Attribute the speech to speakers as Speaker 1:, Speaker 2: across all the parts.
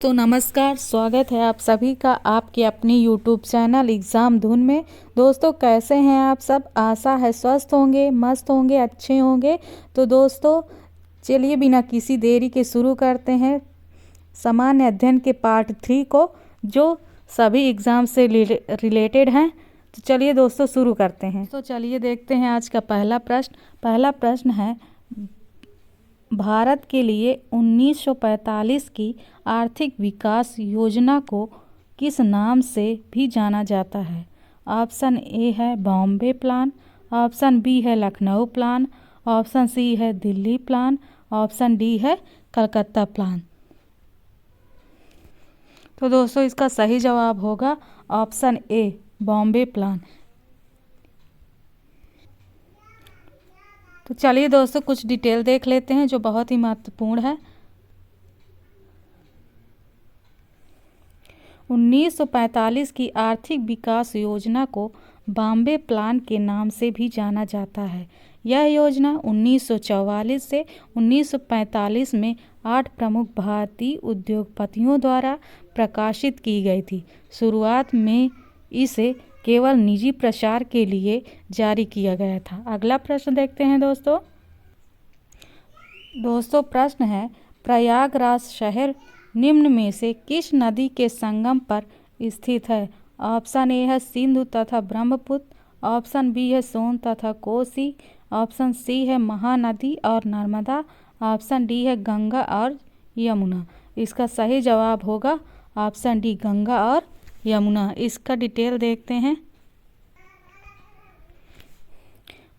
Speaker 1: तो नमस्कार, स्वागत है आप सभी का आपके अपने यूट्यूब चैनल एग्ज़ाम धुन में। दोस्तों कैसे हैं आप सब? आशा है स्वस्थ होंगे, मस्त होंगे, अच्छे होंगे। तो दोस्तों चलिए बिना किसी देरी के शुरू करते हैं सामान्य अध्ययन के पार्ट 3 को, जो सभी एग्ज़ाम से रिलेटेड हैं। तो चलिए दोस्तों शुरू करते हैं। तो चलिए देखते हैं आज का पहला प्रश्न है, भारत के लिए 1945 की आर्थिक विकास योजना को किस नाम से भी जाना जाता है? ऑप्शन ए है बॉम्बे प्लान, ऑप्शन बी है लखनऊ प्लान, ऑप्शन सी है दिल्ली प्लान, ऑप्शन डी है कलकत्ता प्लान। तो दोस्तों इसका सही जवाब होगा ऑप्शन ए बॉम्बे प्लान। तो चलिए दोस्तों कुछ डिटेल देख लेते हैं जो बहुत ही महत्वपूर्ण है। 1945 की आर्थिक विकास योजना को बॉम्बे प्लान के नाम से भी जाना जाता है। यह योजना 1944 से 1945 में 8 प्रमुख भारतीय उद्योगपतियों द्वारा प्रकाशित की गई थी। शुरुआत में इसे केवल निजी प्रसार के लिए जारी किया गया था। अगला प्रश्न देखते हैं दोस्तों प्रश्न है, प्रयागराज शहर निम्न में से किस नदी के संगम पर स्थित है? ऑप्शन ए है सिंधु तथा ब्रह्मपुत्र, ऑप्शन बी है सोन तथा कोसी, ऑप्शन सी है महानदी और नर्मदा, ऑप्शन डी है गंगा और यमुना। इसका सही जवाब होगा ऑप्शन डी गंगा और यमुना। इसका डिटेल देखते हैं।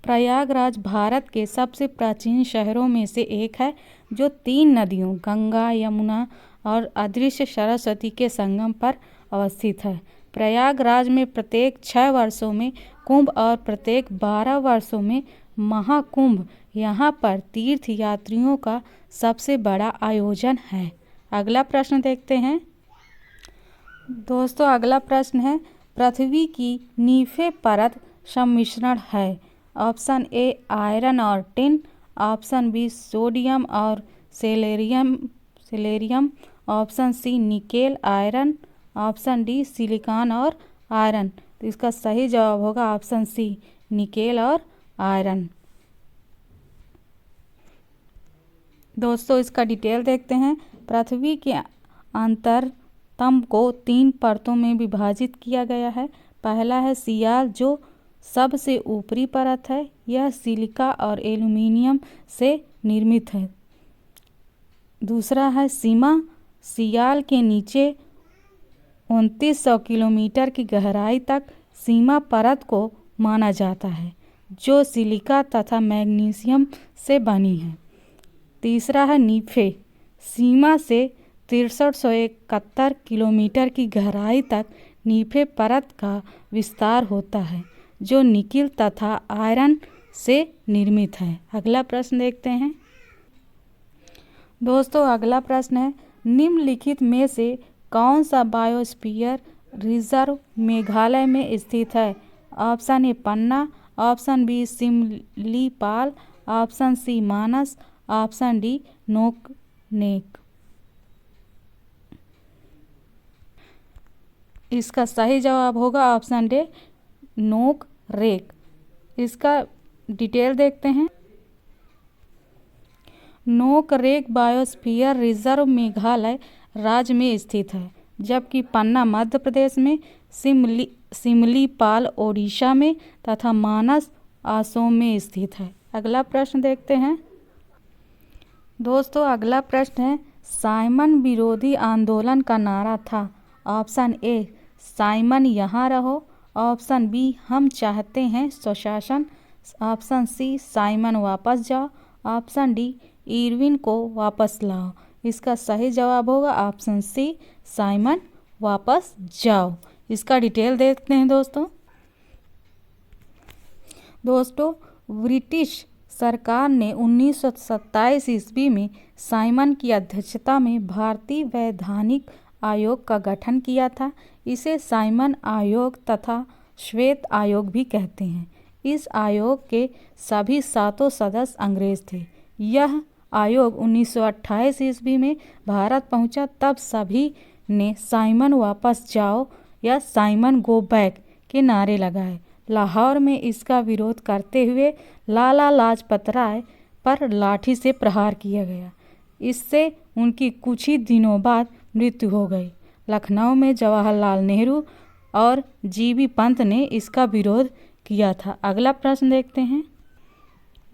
Speaker 1: प्रयागराज भारत के सबसे प्राचीन शहरों में से एक है जो 3 नदियों गंगा, यमुना और अदृश्य सरस्वती के संगम पर अवस्थित है। प्रयागराज में प्रत्येक 6 वर्षों में कुंभ और प्रत्येक 12 वर्षों में महाकुंभ यहाँ पर तीर्थ यात्रियों का सबसे बड़ा आयोजन है। अगला प्रश्न देखते हैं दोस्तों। अगला प्रश्न है, पृथ्वी की नीफे परत सम्मिश्रण है। ऑप्शन ए आयरन और टिन, ऑप्शन बी सोडियम और selenium, option C nickel iron, option D silicon और आयरन। तो इसका सही जवाब होगा ऑप्शन सी निकेल और आयरन। दोस्तों इसका डिटेल देखते हैं। पृथ्वी के अंतरतम को 3 परतों में विभाजित किया गया है। पहला है सियाल जो सबसे ऊपरी परत है, यह सिलिका और एल्यूमीनियम से निर्मित है। दूसरा है सीमा, सियाल के नीचे 2900 किलोमीटर की गहराई तक सीमा परत को माना जाता है, जो सिलिका तथा मैग्नीशियम से बनी है। तीसरा है नीफे, सीमा से 6371 किलोमीटर की गहराई तक नीफे परत का विस्तार होता है, जो निकिल तथा आयरन से निर्मित है। अगला प्रश्न देखते हैं दोस्तों। अगला प्रश्न है, निम्नलिखित में से कौन सा बायोस्फीयर रिजर्व मेघालय में स्थित है? Option A Panna, option B Similipal, option C Manas, option D Nokrek. इसका सही जवाब होगा ऑप्शन डी नोकरेक। इसका डिटेल देखते हैं। नोकरेक बायोस्फीयर रिजर्व मेघालय राज्य में स्थित है, जबकि पन्ना मध्य प्रदेश में, सिमलीपाल ओडिशा में तथा मानस असम में स्थित है। अगला प्रश्न देखते हैं दोस्तों। अगला प्रश्न है, साइमन विरोधी आंदोलन का नारा था। ऑप्शन ए साइमन यहाँ रहो, ऑप्शन बी हम चाहते हैं स्वशासन, ऑप्शन सी साइमन वापस जाओ, ऑप्शन डी इरविन को वापस लाओ। इसका सही जवाब होगा ऑप्शन सी साइमन वापस जाओ। इसका डिटेल देखते हैं दोस्तों ब्रिटिश सरकार ने 1927 ईस्वी में साइमन की अध्यक्षता में भारतीय वैधानिक आयोग का गठन किया था। इसे साइमन आयोग तथा श्वेत आयोग भी कहते हैं। इस आयोग के सभी 7 सदस्य अंग्रेज थे। यह आयोग 1928 ईस्वी में भारत पहुंचा, तब सभी ने साइमन वापस जाओ या साइमन गो बैक के नारे लगाए। लाहौर में इसका विरोध करते हुए लाला लाजपत राय पर लाठी से प्रहार किया गया। इससे उनकी कुछ ही दिनों बाद मृत्यु हो गई। लखनऊ में जवाहरलाल नेहरू और जीबी पंत ने इसका विरोध किया था। अगला प्रश्न देखते हैं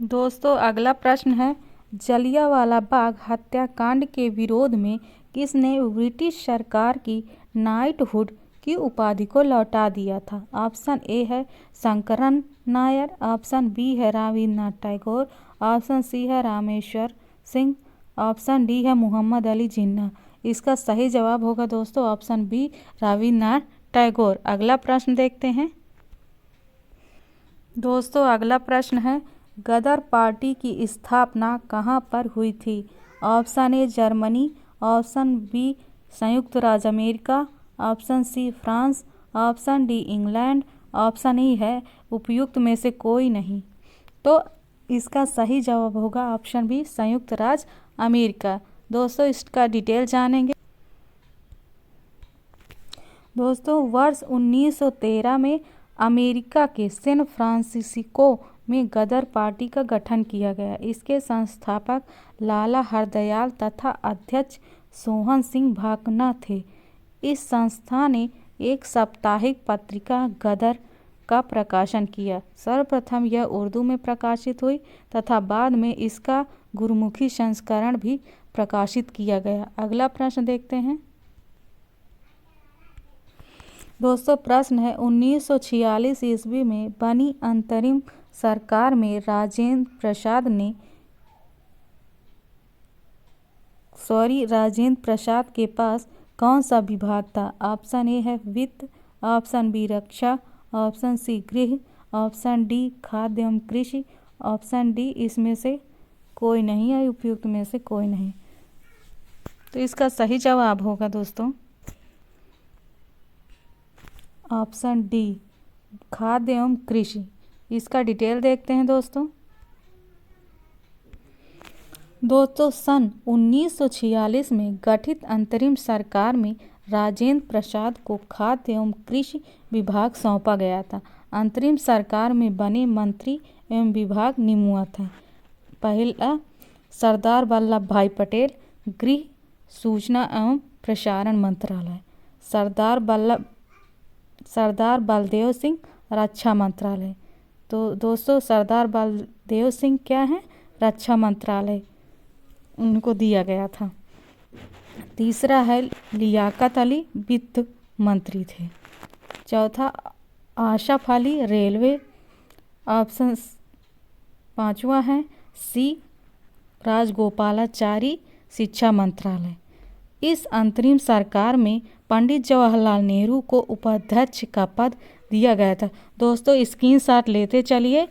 Speaker 1: दोस्तों। अगला प्रश्न है, जलियांवाला बाग हत्याकांड के विरोध में किसने ब्रिटिश सरकार की नाइटहुड की उपाधि को लौटा दिया था? ऑप्शन ए है शंकरन नायर, ऑप्शन बी है रविन्द्रनाथ टैगोर, ऑप्शन सी है रामेश्वर सिंह, ऑप्शन डी है मोहम्मद अली जिन्ना। इसका सही जवाब होगा दोस्तों ऑप्शन बी रविन्द्रनाथ टैगोर। अगला प्रश्न देखते हैं दोस्तों। अगला प्रश्न है, गदर पार्टी की स्थापना कहाँ पर हुई थी? Option A Germany, option B संयुक्त राज्य अमेरिका, option C France, option D England, option E है उपयुक्त में से कोई नहीं। तो इसका सही जवाब होगा ऑप्शन बी संयुक्त राज्य अमेरिका। दोस्तों इसका डिटेल जानेंगे। दोस्तों वर्ष 1913 में अमेरिका के सैन फ्रांसिस्को में गदर पार्टी का गठन किया गया। इसके संस्थापक लाला हरदयाल तथा अध्यक्ष सोहन सिंह भाकना थे। इस संस्था ने एक साप्ताहिक पत्रिका गदर का प्रकाशन किया। सर्वप्रथम यह उर्दू में प्रकाशित हुई तथा बाद में इसका गुरमुखी संस्करण भी प्रकाशित किया गया। अगला प्रश्न देखते हैं दोस्तों। प्रश्न है, 1946 ईस्वी में बनी अंतरिम सरकार में राजेंद्र प्रसाद के पास कौन सा विभाग था? ऑप्शन ए है वित्त, ऑप्शन बी रक्षा, ऑप्शन सी गृह, ऑप्शन डी खाद्य एवं कृषि, ऑप्शन डी इसमें से कोई नहीं है, उपयुक्त में से कोई नहीं। तो इसका सही जवाब होगा दोस्तों ऑप्शन डी खाद्य एवं कृषि। इसका डिटेल देखते हैं दोस्तों। सन 1946 में गठित अंतरिम सरकार में राजेंद्र प्रसाद को खाद्य एवं कृषि विभाग सौंपा गया था। अंतरिम सरकार में बने मंत्री एवं विभाग निम्नवत हैं। पहला सरदार वल्लभ भाई पटेल, गृह सूचना एवं प्रसारण मंत्रालय। सरदार बलदेव सिंह, रक्षा मंत्रालय। तो दोस्तों सरदार बलदेव सिंह क्या है? रक्षा मंत्रालय उनको दिया गया था। तीसरा है लियाकत अली, वित्त मंत्री थे। चौथा आशफ अली, रेलवे। ऑप्शन पांचवा है सी राजगोपालाचारी, शिक्षा मंत्रालय। इस अंतरिम सरकार में पंडित जवाहरलाल नेहरू को उपाध्यक्ष का पद दिया गया था। दोस्तों स्क्रीनशॉट लेते चलिए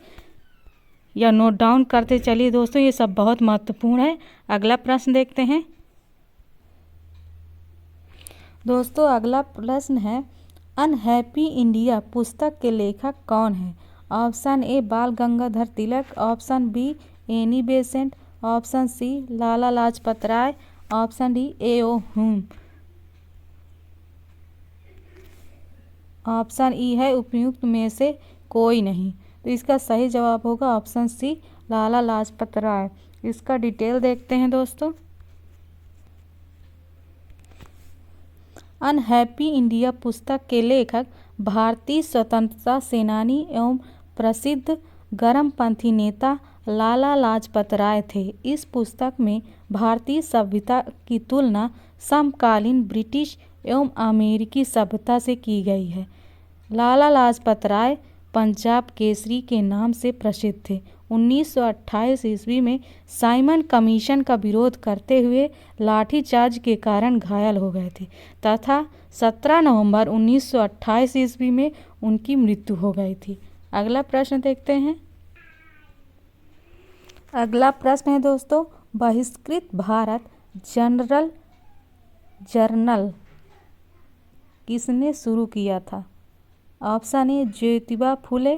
Speaker 1: या नोट डाउन करते चलिए दोस्तों, ये सब बहुत महत्वपूर्ण है। अगला प्रश्न देखते हैं दोस्तों। अगला प्रश्न है, अनहैप्पी इंडिया पुस्तक के लेखक कौन है? Option A Bal Gangadhar Tilak, option B Annie Besant, option C Lala Lajpat Rai, option D A O. Hume. Option E है उपयुक्त में से कोई नहीं। तो इसका सही जवाब होगा ऑप्शन सी लाला लाजपत राय। इसका डिटेल देखते हैं दोस्तों। अनहैप्पी इंडिया पुस्तक के लेखक भारतीय स्वतंत्रता सेनानी एवं प्रसिद्ध गर्मपंथी नेता लाला लाजपत राय थे। इस पुस्तक में भारतीय सभ्यता की तुलना समकालीन ब्रिटिश एवं अमेरिकी सभ्यता से की गई है। लाला लाजपत राय पंजाब केसरी के नाम से प्रसिद्ध थे। 1928 ईस्वी में साइमन कमीशन का विरोध करते हुए लाठीचार्ज के कारण घायल हो गए थे तथा 17 नवंबर 1928 ईस्वी में उनकी मृत्यु हो गई थी। अगला प्रश्न देखते हैं। अगला प्रश्न है दोस्तों, बहिष्कृत भारत जर्नल किसने शुरू किया था? Option A Jyotiba Phule,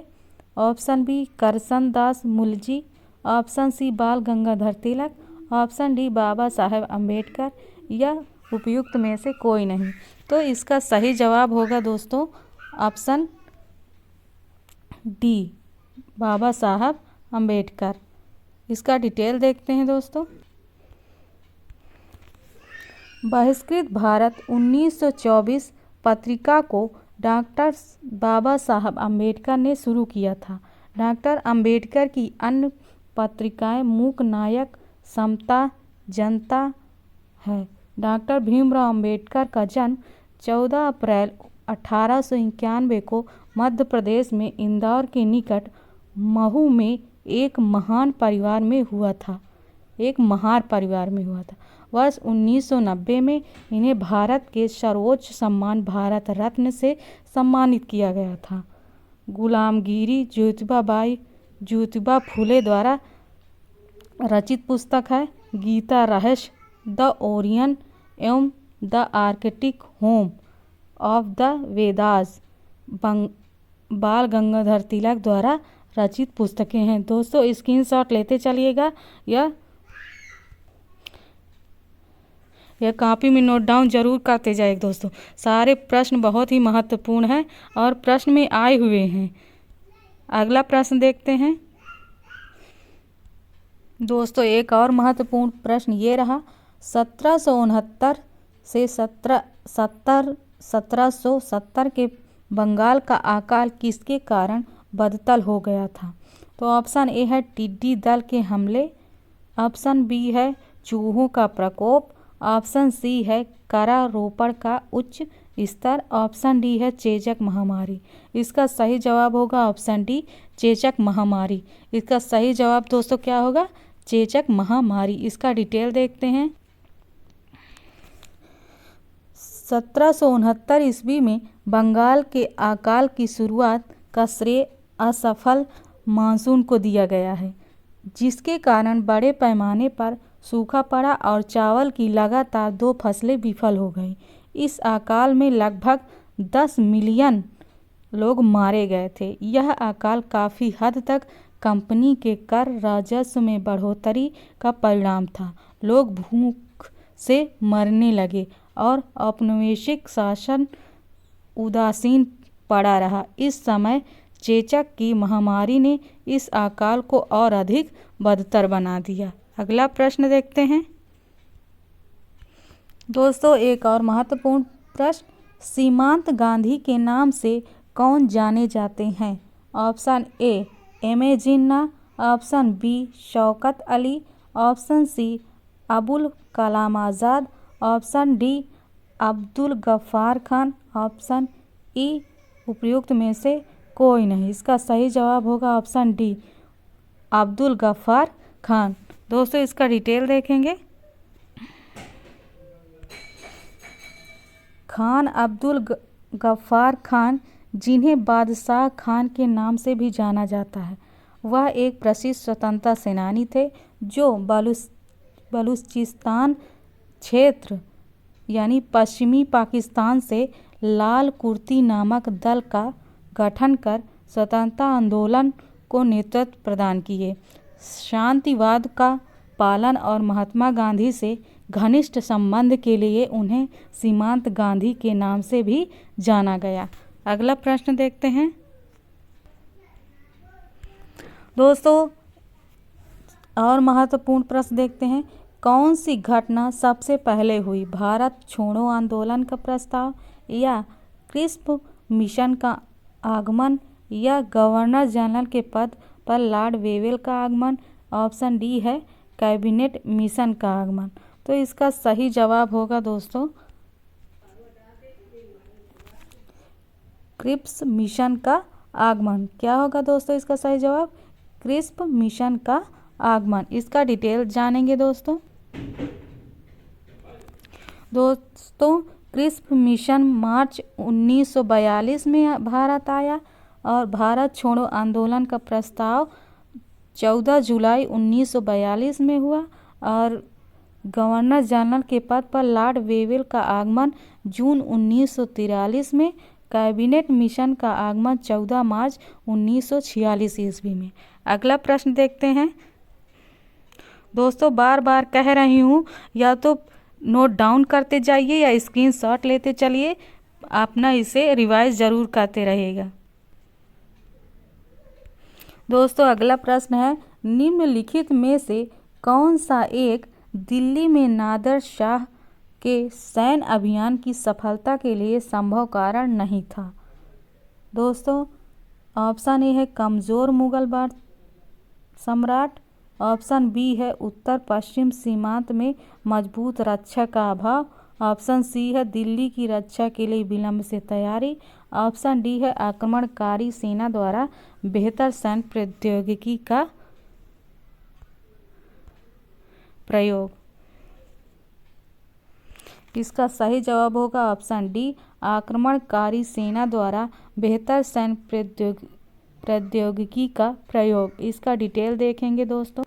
Speaker 1: option B Karsan Das Mulji, option C Bal Gangadhar Tilak, option D Baba Saheb Ambedkar या उपयुक्त में से कोई नहीं। तो इसका सही जवाब होगा दोस्तों ऑप्शन डी बाबा साहब अम्बेडकर। इसका डिटेल देखते हैं दोस्तों। बहिष्कृत भारत 1924 पत्रिका को डॉक्टर बाबा साहब अम्बेडकर ने शुरू किया था। डॉक्टर अम्बेडकर की अन्य पत्रिकाएं मूक नायक, समता, जनता है। डॉक्टर भीमराव अम्बेडकर का जन्म 14 अप्रैल 1891 को मध्य प्रदेश में इंदौर के निकट महू में एक महान परिवार में हुआ था। वर्ष 1990 में इन्हें भारत के सर्वोच्च सम्मान भारत रत्न से सम्मानित किया गया था। गुलामगिरी ज्योतिबा फुले द्वारा रचित पुस्तक है गीता रहस्य, द ओरियन एवं the Arctic home of the Vedas बाल गंगाधर तिलक द्वारा रचित पुस्तकें हैं। दोस्तों स्क्रीनशॉट लेते चलिएगा यह कॉपी में नोट डाउन जरूर करते जाइए दोस्तों। सारे प्रश्न बहुत ही महत्वपूर्ण हैं और प्रश्न में आए हुए हैं। अगला प्रश्न देखते हैं दोस्तों। एक और महत्वपूर्ण प्रश्न ये रहा, 1769 से 1770 के बंगाल का अकाल किसके कारण बदतर हो गया था। तो ऑप्शन ए है टिड्डी दल के हमले, ऑप्शन बी है चूहों का प्रकोप, ऑप्शन सी है करारोपण का उच्च स्तर, ऑप्शन डी है चेचक महामारी। इसका सही जवाब होगा ऑप्शन डी चेचक महामारी। इसका सही जवाब दोस्तों क्या होगा, चेचक महामारी। इसका डिटेल देखते हैं। 1769 ईस्वी में बंगाल के अकाल की शुरुआत का श्रेय असफल मानसून को दिया गया है, जिसके कारण बड़े पैमाने पर सूखा पड़ा और चावल की लगातार 2 फसलें विफल हो गई। इस अकाल में लगभग 10 मिलियन लोग मारे गए थे। यह अकाल काफ़ी हद तक कंपनी के कर राजस्व में बढ़ोतरी का परिणाम था। लोग भूख से मरने लगे और औपनिवेशिक शासन उदासीन पड़ा रहा। इस समय चेचक की महामारी ने इस अकाल को और अधिक बदतर बना दिया। अगला प्रश्न देखते हैं दोस्तों। एक और महत्वपूर्ण प्रश्न, सीमांत गांधी के नाम से कौन जाने जाते हैं। Option A M A. Jinnah, option B Shaukat Ali, option C Abul Kalam Azad, option D Abdul Ghaffar Khan, option E उपयुक्त में से कोई नहीं। इसका सही जवाब होगा ऑप्शन डी अब्दुल गफ्फार खान। दोस्तों इसका डिटेल देखेंगे। खान अब्दुल गफ्फार खान, जिन्हें बादशाह खान के नाम से भी जाना जाता है, वह एक प्रसिद्ध स्वतंत्रता सेनानी थे जो बलूचिस्तान क्षेत्र यानी पश्चिमी पाकिस्तान से लाल कुर्ती नामक दल का गठन कर स्वतंत्रता आंदोलन को नेतृत्व प्रदान किए। शांतिवाद का पालन और महात्मा गांधी से घनिष्ठ संबंध के लिए उन्हें सीमांत गांधी के नाम से भी जाना गया। अगला प्रश्न देखते हैं दोस्तों। और महत्वपूर्ण प्रश्न देखते हैं, कौन सी घटना सबसे पहले हुई, भारत छोड़ो आंदोलन का प्रस्ताव या क्रिस्प मिशन का आगमन या गवर्नर जनरल के पद पर लॉर्ड वेवेल का आगमन। ऑप्शन डी है कैबिनेट मिशन का आगमन। तो इसका सही जवाब होगा दोस्तों क्रिप्स मिशन का आगमन। क्या होगा दोस्तों इसका सही जवाब, क्रिस्प मिशन का आगमन। इसका डिटेल जानेंगे दोस्तों। क्रिस्प मिशन मार्च 1942 में भारत आया और भारत छोड़ो आंदोलन का प्रस्ताव 14 जुलाई 1942 में हुआ और गवर्नर जनरल के पद पर लॉर्ड वेवेल का आगमन जून 1943 में, कैबिनेट मिशन का आगमन 14 मार्च 1946 ईस्वी में। अगला प्रश्न देखते हैं, दोस्तों बार बार कह रही हूँ, या तो नोट डाउन करते जाइए या स्क्रीनशॉट लेते चलिए, अपना इसे रिवाइज ज़रूर करते रहिएगा। दोस्तों अगला प्रश्न है, निम्नलिखित में से कौन सा एक दिल्ली में नादिर शाह के सैन्य अभियान की सफलता के लिए संभव कारण नहीं था? दोस्तों ऑप्शन ए है कमज़ोर मुगल सम्राट, ऑप्शन बी है उत्तर पश्चिम सीमांत में मजबूत रक्षा का अभाव, ऑप्शन सी है दिल्ली की रक्षा के लिए विलंब से तैयारी, ऑप्शन डी है आक्रमणकारी सेना द्वारा बेहतर सैन्य प्रौद्योगिकी का प्रयोग। इसका सही जवाब होगा ऑप्शन डी, आक्रमणकारी सेना द्वारा बेहतर सैन्य प्रौद्योगिकी का प्रयोग। इसका डिटेल देखेंगे दोस्तों।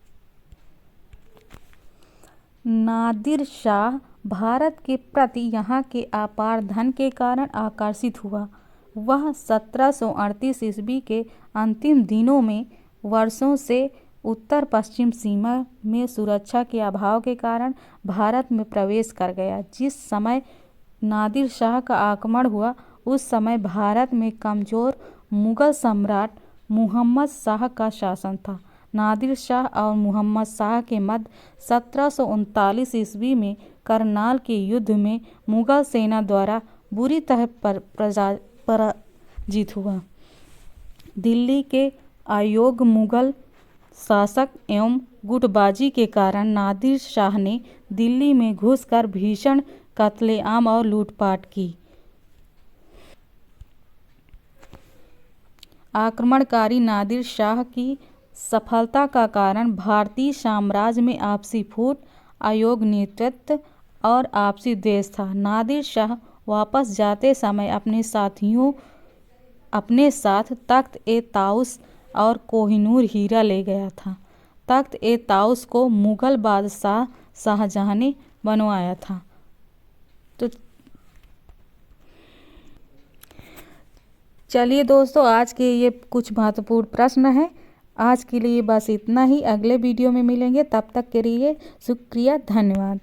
Speaker 1: नादिर शाह भारत के प्रति यहाँ के अपार धन के कारण आकर्षित हुआ। वह 1738 ईस्वी के अंतिम दिनों में वर्षों से उत्तर पश्चिम सीमा में सुरक्षा के अभाव के कारण भारत में प्रवेश कर गया। जिस समय नादिर शाह का आक्रमण हुआ उस समय भारत में कमज़ोर मुगल सम्राट मुहम्मद शाह का शासन था। नादिर शाह और मुहम्मद शाह के मध्य 1739 ईस्वी में करनाल के युद्ध में मुगल सेना द्वारा बुरी तरह पराजित हुआ। दिल्ली के अयोग्य मुगल शासक एवं गुटबाजी के कारण नादिर शाह ने दिल्ली में घुसकर भीषण कत्लेआम और लूटपाट की। आक्रमणकारी नादिर शाह की सफलता का कारण भारतीय साम्राज्य में आपसी फूट, अयोग्य नेतृत्व और आपसी द्वेष था। नादिर शाह वापस जाते समय अपने साथियों अपने साथ तख्त-ए-ताउस और कोहिनूर हीरा ले गया था। तख्त-ए-ताउस को मुगल बादशाह शाहजहां ने बनवाया था। तो चलिए दोस्तों, आज के ये कुछ महत्वपूर्ण प्रश्न हैं। आज के लिए बस इतना ही। अगले वीडियो में मिलेंगे, तब तक के लिए शुक्रिया, धन्यवाद।